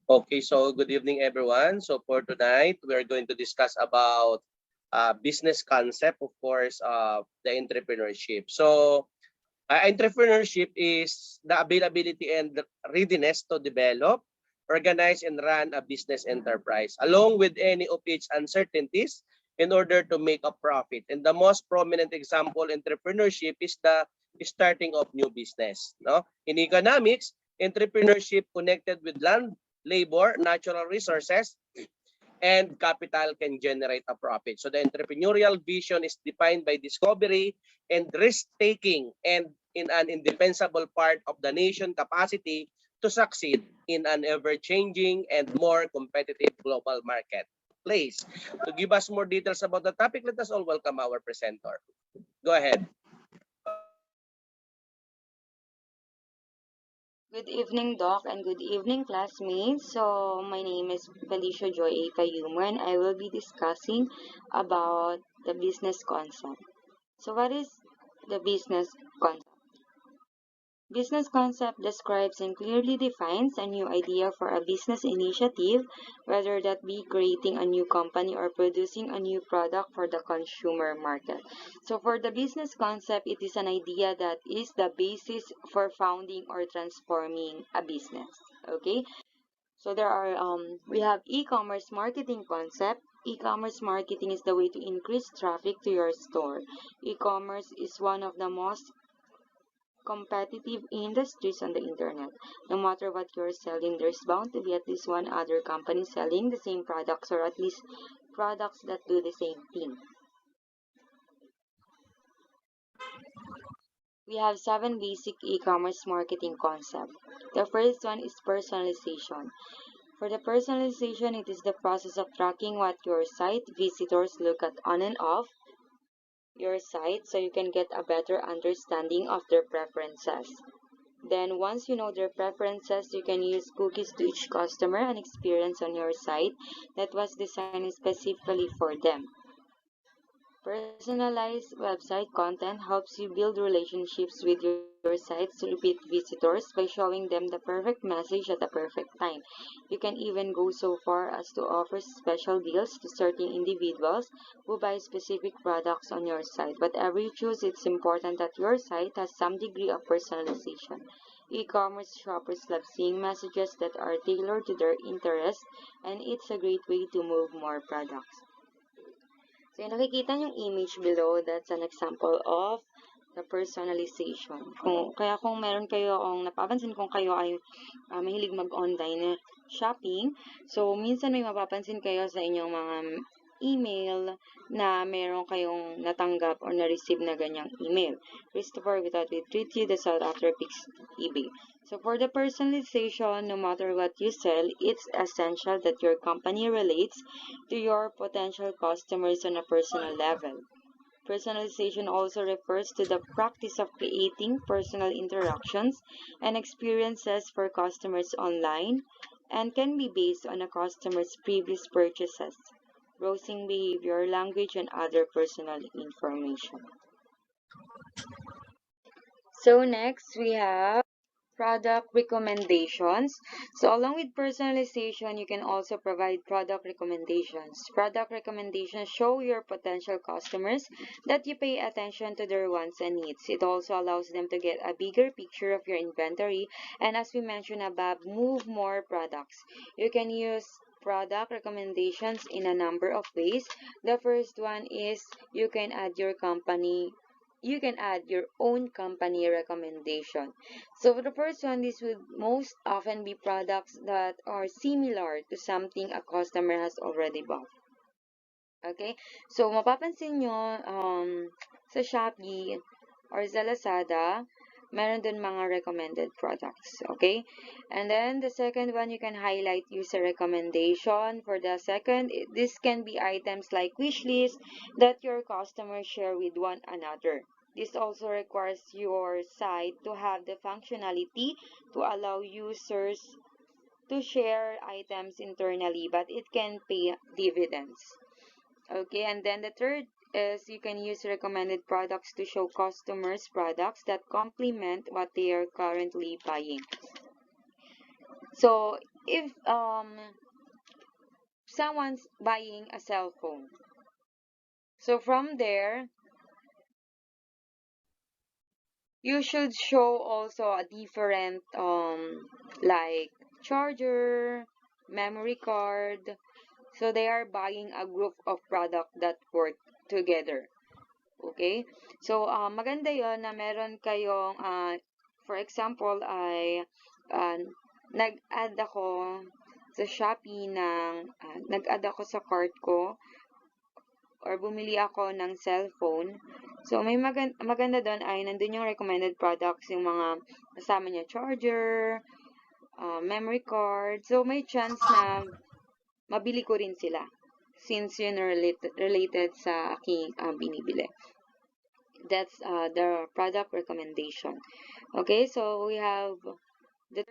Okay, so good evening, everyone. So for tonight, we're going to discuss about business concept, of course, the entrepreneurship. So entrepreneurship is the availability and readiness to develop, organize, and run a business enterprise, along with any of its uncertainties in order to make a profit. And the most prominent example entrepreneurship is the starting of new business. No? In economics, entrepreneurship connected with land, labor, natural resources, and capital can generate a profit. So the entrepreneurial vision is defined by discovery and risk-taking and in an indispensable part of the nation capacity to succeed in an ever-changing and more competitive global marketplace. To give us more details about the topic, let us all welcome our presenter. Go ahead. Good evening, Doc, and good evening, classmates. So, my name is Felicia Joy A. Cayumo, and I will be discussing about the business concept. So, what is the business concept? Business concept describes and clearly defines a new idea for a business initiative, whether that be creating a new company or producing a new product for the consumer market. So for the business concept, it is an idea that is the basis for founding or transforming a business. Okay? So we have e-commerce marketing concept. E-commerce marketing is the way to increase traffic to your store. E-commerce is one of the most competitive industries on the internet. No matter what you're selling, there's bound to be at least one other company selling the same products or at least products that do the same thing. We have 7 basic e-commerce marketing concepts. The first one is personalization. For the personalization, it is the process of tracking what your site visitors look at on and off your site so you can get a better understanding of their preferences. Then once you know their preferences, you can use cookies to each customer and experience on your site that was designed specifically for them. Personalized website content helps you build relationships with your site's repeat visitors by showing them the perfect message at the perfect time. You can even go so far as to offer special deals to certain individuals who buy specific products on your site. Whatever you choose, it's important that your site has some degree of personalization. E-commerce shoppers love seeing messages that are tailored to their interests, and it's a great way to move more products. So, yung nakikita yung image below, that's an example of the personalization. Kung meron kayo, kung napapansin kung kayo ay mahilig mag-online na shopping, so minsan may mapapansin kayo sa inyong mga email na meron kayong natanggap or na-receive na ganyang email. Christopher, we thought we'd treat you the sought after fixed eBay. So for the personalization, no matter what you sell, it's essential that your company relates to your potential customers on a personal level. Personalization also refers to the practice of creating personal interactions and experiences for customers online and can be based on a customer's previous purchases, browsing behavior, language, and other personal information. So next we have product recommendations. So along with personalization, you can also provide product recommendations. Product recommendations show your potential customers that you pay attention to their wants and needs. It also allows them to get a bigger picture of your inventory and, as we mentioned above, move more products. You can use product recommendations in a number of ways. The first one is you can add your own company recommendation. So the first one, this would most often be products that are similar to something a customer has already bought. Okay? So mapapansin nyo sa Shopee or sa Lazada, meron dun mga recommended products. Okay? And then the second one, you can highlight user recommendation. For the second, this can be items like wish list that your customers share with one another. This also requires your site to have the functionality to allow users to share items internally, but it can pay dividends. Okay, and then the third is you can use recommended products to show customers products that complement what they are currently buying. So if someone's buying a cell phone, so from there you should show also a different like charger, memory card. So they are buying a group of product that work together. Okay? So maganda 'yon na meron kayong for example ay uh, nag-add ako sa Shopee ng nag-add ako sa cart ko or bumili ako ng cellphone. So, may maganda doon ay nandun yung recommended products, yung mga kasama niya, charger, memory card. So, may chance na mabili ko rin sila since yun related sa aking binibili. That's the product recommendation. Okay, so we have the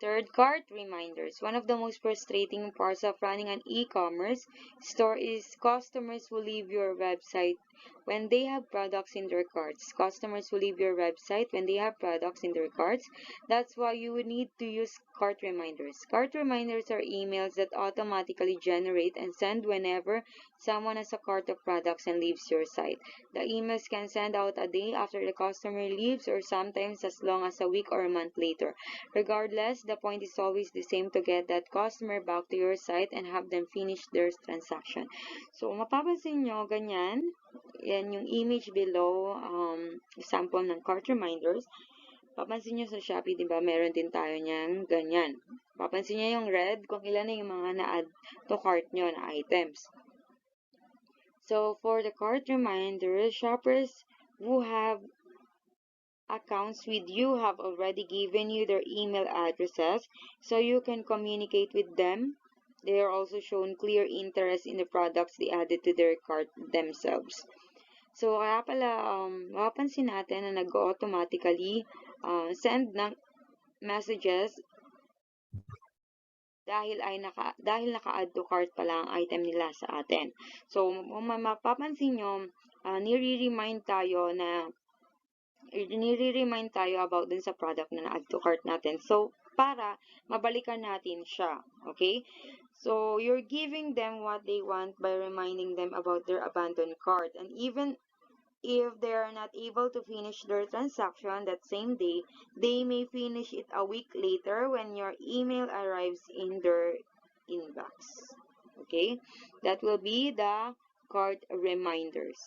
third, cart reminders. One of the most frustrating parts of running an e-commerce store is customers who leave your website when they have products in their carts. Customers who leave your website when they have products in their carts. That's why you would need to use cart reminders. Cart reminders are emails that automatically generate and send whenever someone has a cart of products and leaves your site. The emails can send out a day after the customer leaves or sometimes as long as a week or a month later. Regardless, the point is always the same to get that customer back to your site and have them finish their transaction. So, mapapansin nyo, ganyan. Yan yung image below, sample ng cart reminders. Papansin nyo sa Shopee, di ba, meron din tayo niyan, ganyan. Papansin nyo yung red, kung ilan na yung mga na-add to cart nyo na items. So, for the cart reminders, shoppers who have accounts with you have already given you their email addresses so you can communicate with them. They are also shown clear interest in the products they added to their cart themselves. So, kaya pala, mapapansin natin na nag-automatically send ng messages dahil naka-add to cart pala ang item nila sa atin. So, kung mapapansin nyo, nire-remind tayo about dun sa product na na-add to cart natin. So, para mabalikan natin siya. Okay? So, you're giving them what they want by reminding them about their abandoned cart. And even if they are not able to finish their transaction that same day, they may finish it a week later when your email arrives in their inbox. Okay? That will be the cart reminders.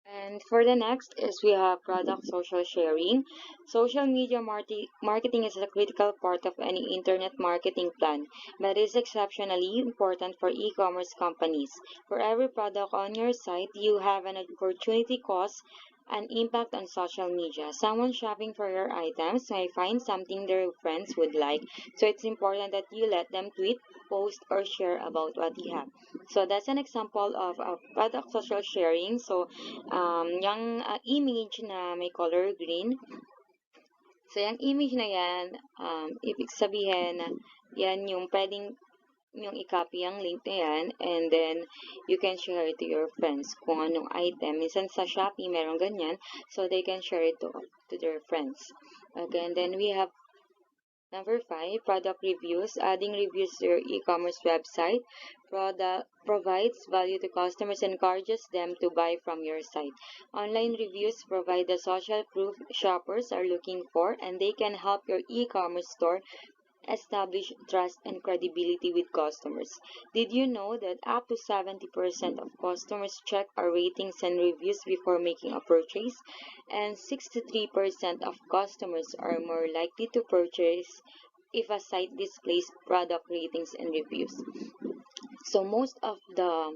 And for the next is we have product social sharing. Social media marketing is a critical part of any internet marketing plan, but is exceptionally important for e-commerce companies. For every product on your site, you have an opportunity cost and impact on social media. Someone shopping for your items may find something their friends would like, so it's important that you let them tweet, post, or share about what you have. So that's an example of a product social sharing. So yung image na may color green. So yung image na yan, ibig sabihin yan yung pwedeng yung i-copy ang link na yan and then you can share it to your friends kung anong item. Minsan sa Shopee meron ganyan, so they can share it to their friends. Okay, and then we have number 5, product reviews. Adding reviews to your e-commerce website provides value to customers and encourages them to buy from your site. Online reviews provide the social proof shoppers are looking for, and they can help your e-commerce store establish trust and credibility with customers. Did you know that up to 70% of customers check our ratings and reviews before making a purchase? And 63% of customers are more likely to purchase if a site displays product ratings and reviews. So most of the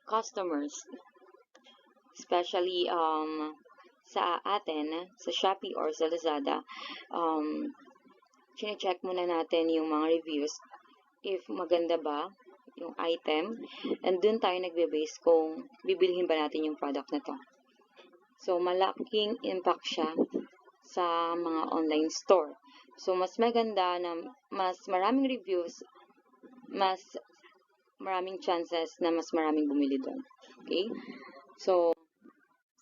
customers, especially sa atin, sa Shopee or sa Lazada, chine-check muna natin yung mga reviews if maganda ba yung item, and dun tayo nagbe-base kung bibilihin ba natin yung product na to. So, malaking impact siya sa mga online store. So, mas maganda na mas maraming reviews, mas maraming chances na mas maraming bumili doon. Okay? So,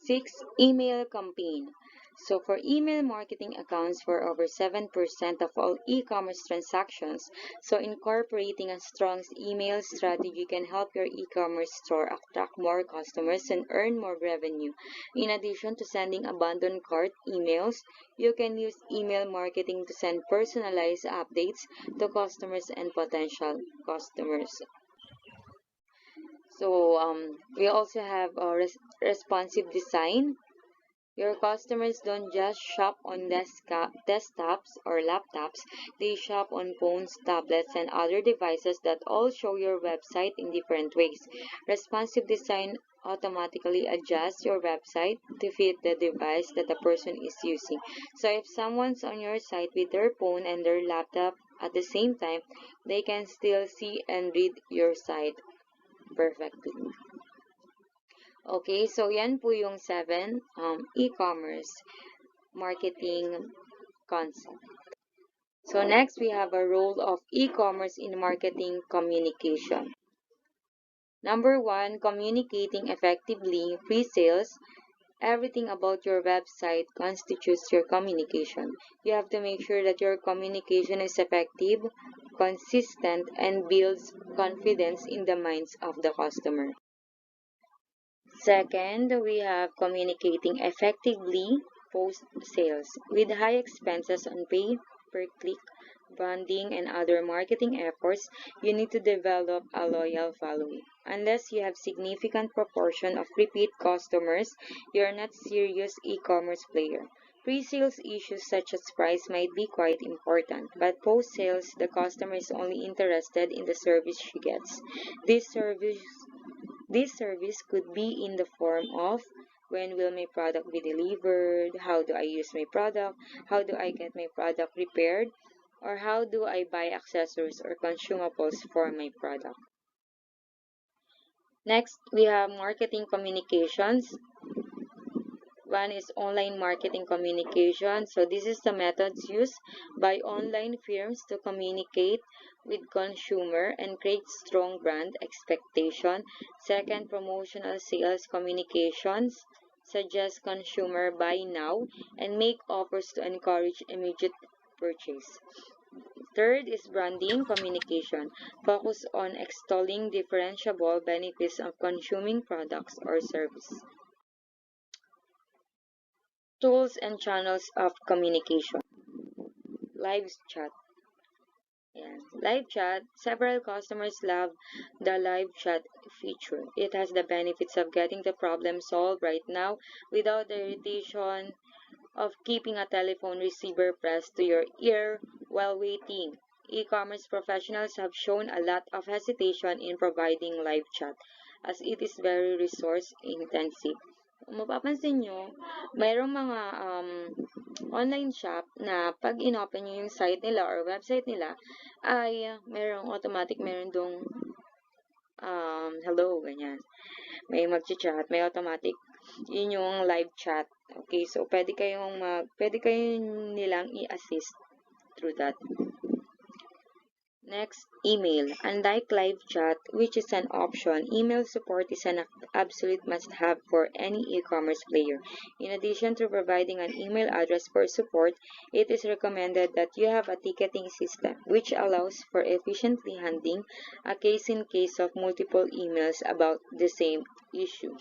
6, email campaign. So for email marketing accounts for over 7% of all e-commerce transactions. So incorporating a strong email strategy can help your e-commerce store attract more customers and earn more revenue. In addition to sending abandoned cart emails, you can use email marketing to send personalized updates to customers and potential customers. So we also have responsive design. Your customers don't just shop on desktops or laptops, they shop on phones, tablets, and other devices that all show your website in different ways. Responsive design automatically adjusts your website to fit the device that the person is using. So if someone's on your site with their phone and their laptop at the same time, they can still see and read your site perfectly. Okay, so yan po yung 7 e-commerce marketing concept. So next, we have a role of e-commerce in marketing communication. Number 1, communicating effectively, pre-sales. Everything about your website constitutes your communication. You have to make sure that your communication is effective, consistent, and builds confidence in the minds of the customer. Second, we have communicating effectively post-sales. With high expenses on pay-per-click, branding, and other marketing efforts, you need to develop a loyal following. Unless you have significant proportion of repeat customers, you're not serious e-commerce player. Pre-sales issues such as price might be quite important, but post-sales, the customer is only interested in the service she gets. This service could be in the form of when will my product be delivered, how do I use my product, how do I get my product repaired, or how do I buy accessories or consumables for my product. Next, we have marketing communications. One is online marketing communication. So this is the methods used by online firms to communicate with consumer and create strong brand expectation. Second, promotional sales communications. Suggest consumer buy now and make offers to encourage immediate purchase. Third is branding communication. Focus on extolling differentiable benefits of consuming products or services. Tools and channels of communication. Live chat. Yan. Live chat. Several customers love the live chat feature. It has the benefits of getting the problem solved right now without the irritation of keeping a telephone receiver pressed to your ear while waiting. E-commerce professionals have shown a lot of hesitation in providing live chat as it is very resource intensive. Kung mapapansin nyo, mayroong mga online shop na pag in-open nyo yung site nila or website nila, ay meron dong hello, ganyan. May mag-chat, may automatic. Yun yung live chat. Okay, so pwede kayong nilang i-assist through that. Next, email. Unlike live chat, which is an option, email support is an absolute must-have for any e-commerce player. In addition to providing an email address for support, it is recommended that you have a ticketing system, which allows for efficiently handling a case in case of multiple emails about the same issue.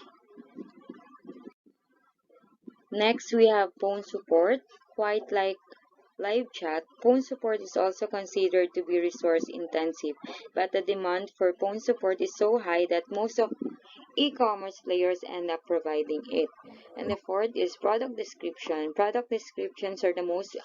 Next, we have phone support. Quite like live chat, phone support is also considered to be resource intensive, but the demand for phone support is so high that most of e-commerce players end up providing it. And the fourth is product description. Product descriptions are the most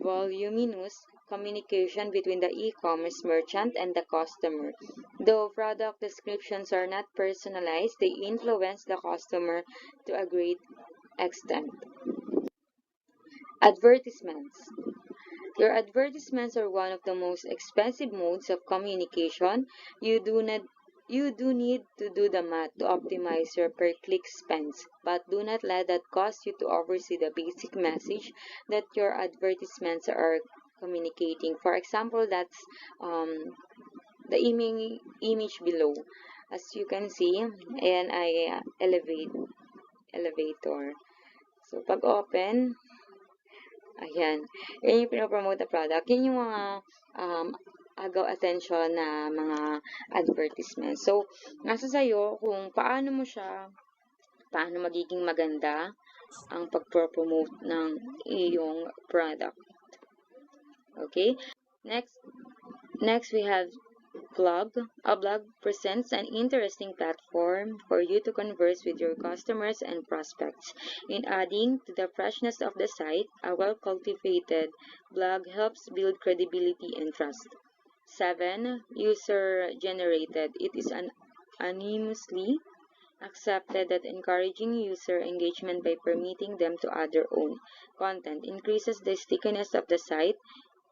voluminous communication between the e-commerce merchant and the customer. Though product descriptions are not personalized, they influence the customer to a great extent. Advertisements. Your advertisements are one of the most expensive modes of communication. You do need to do the math to optimize your per-click spends, but do not let that cause you to oversee the basic message that your advertisements are communicating. For example, that's the image below. As you can see, and I elevator. So, pag open, ayan, yan yung pinopromote na product. Yan yung mga agaw attention na mga advertisement. So, nasa sa'yo kung paano magiging maganda ang pag-promote ng iyong product. Okay? Next we have blog. A blog presents an interesting platform for you to converse with your customers and prospects. In adding to the freshness of the site, a well-cultivated blog helps build credibility and trust. 7. User-generated. It is anonymously accepted that encouraging user engagement by permitting them to add their own content increases the stickiness of the site.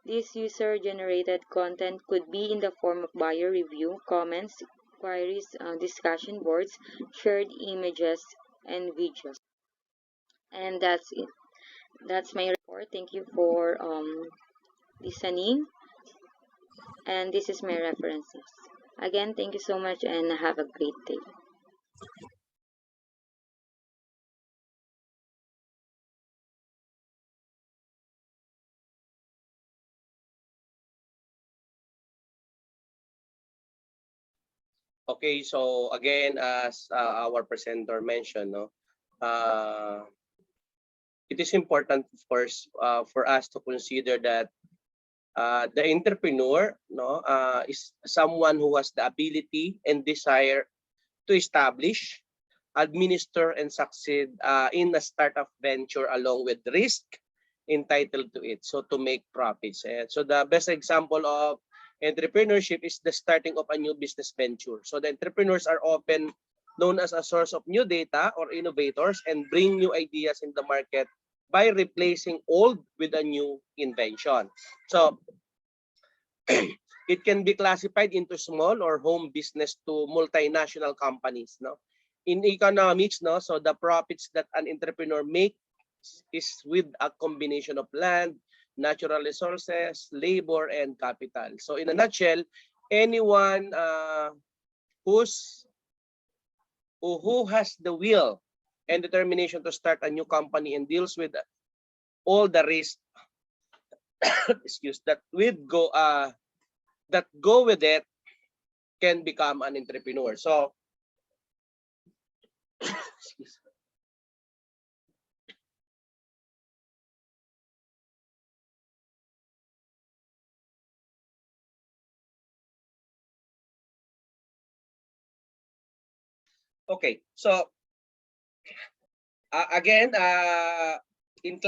This user-generated content could be in the form of buyer review, comments, queries, discussion boards, shared images, and videos. And that's it. That's my report. Thank you for listening. And this is my references. Again, thank you so much and have a great day. Okay, so again, as our presenter mentioned, no, it is important, of course, for us to consider that the entrepreneur, no, is someone who has the ability and desire to establish, administer, and succeed in a startup venture along with risk entitled to it. So to make profits. And so the best example of entrepreneurship is the starting of a new business venture. So the entrepreneurs are often known as a source of new data or innovators and bring new ideas in the market by replacing old with a new invention. So it can be classified into small or home business to multinational companies, no? In economics, no, so the profits that an entrepreneur makes is with a combination of land, natural resources, labor, and capital. So in a nutshell, anyone who has the will and determination to start a new company and deals with all the risk excuse that go with it can become an entrepreneur. So excuse me. Okay, so again, it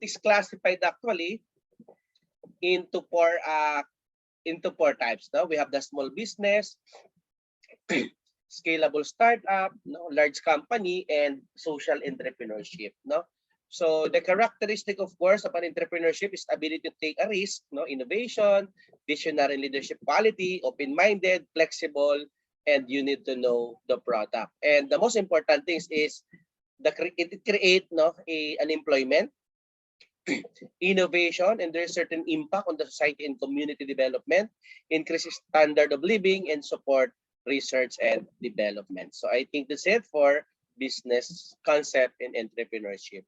is classified actually into four types. No, we have the small business, scalable startup, no, large company, and social entrepreneurship. No, so the characteristic, of course, of an entrepreneurship is ability to take a risk, no, innovation, visionary leadership quality, open-minded, flexible, and you need to know the product. And the most important things is it create an employment, innovation, and there's certain impact on the society and community development, increases standard of living, and support research and development. So I think that's it for business concept and entrepreneurship.